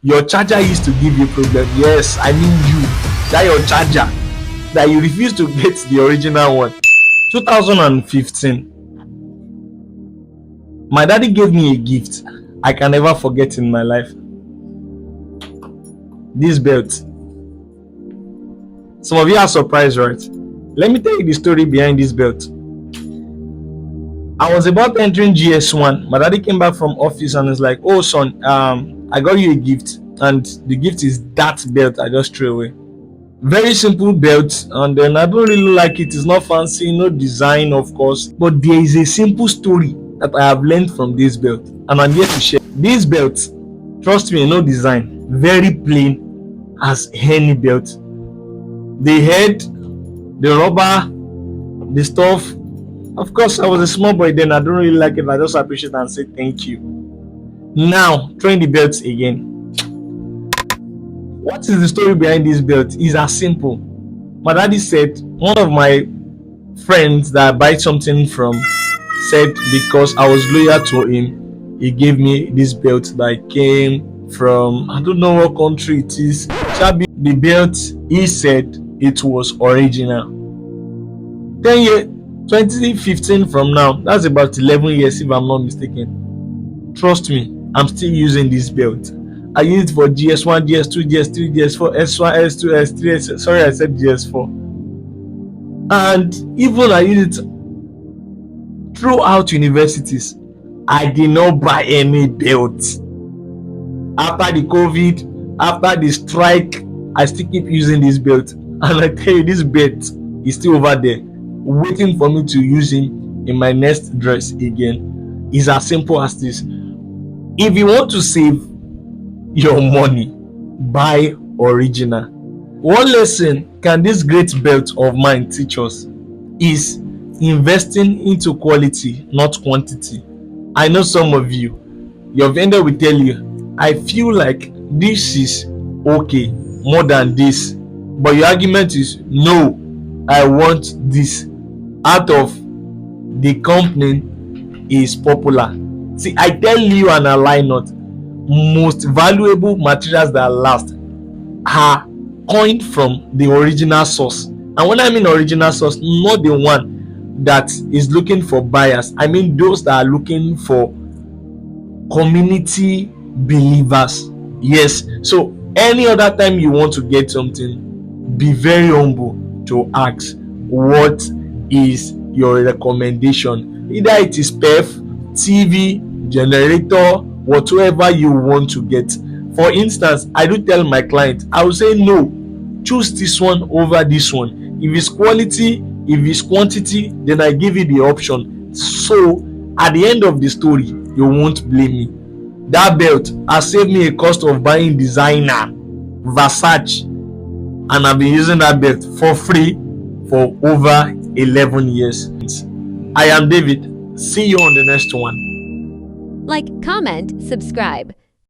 Your charger used to give you problem. Yes, I mean you. That your charger that you refuse to get the original one. 2015, my daddy gave me a gift I can never forget in my life. This belt. Some of you are surprised, right? Let me tell you the story behind this belt. I was about entering GS1. My daddy came back from office and was like, "Oh son, I got you a gift, and the gift is that belt I just threw away." Very simple belt, and then I don't really like it. It's not fancy, no design, of course, but there is a simple story that I have learned from this belt, and I'm here to share. This belt, trust me, no design, very plain as any belt. The head, the rubber, the stuff. Of course, I was a small boy then. I don't really like it. I just appreciate it and say thank you. Now, trying the belts again. What is the story behind this belt? It's as simple. My daddy said one of my friends that I buy something from said because I was loyal to him, he gave me this belt that came from, I don't know what country it is. The belt, he said it was original. 10 years, 2015 from now, that's about 11 years if I'm not mistaken. Trust me, I'm still using this belt. I use it for GS1, GS2, GS3, GS4, S1, S2, S3, S. Sorry, I said GS4. And even I use it throughout universities. I did not buy any belt. After the COVID, after the strike, I still keep using this belt. And I tell you, this belt is still over there, waiting for me to use him in my next dress again. It's as simple as this. If you want to save your money, buy original. One lesson can this great belt of mine teach us is investing into quality, not quantity. I know some of you, your vendor will tell you, I feel like this is okay more than this, but your argument is no, I want this out of the company is popular. See, I tell you and I lie not, most valuable materials that last are coined from the original source. And when I mean original source, not the one that is looking for buyers, I mean those that are looking for community believers. Yes, so any other time you want to get something, be very humble to ask what is your recommendation. Either it is PEF, TV, generator, whatever you want to get. For instance, I do tell my client, I will say no, choose this one over this one. If it's quality, if it's quantity, then I give you the option. So at the end of the story, you won't blame me. That belt has saved me a cost of buying designer Versace, and I've been using that belt for free for over 11 years. I am David. See you on the next one. Like, comment, subscribe.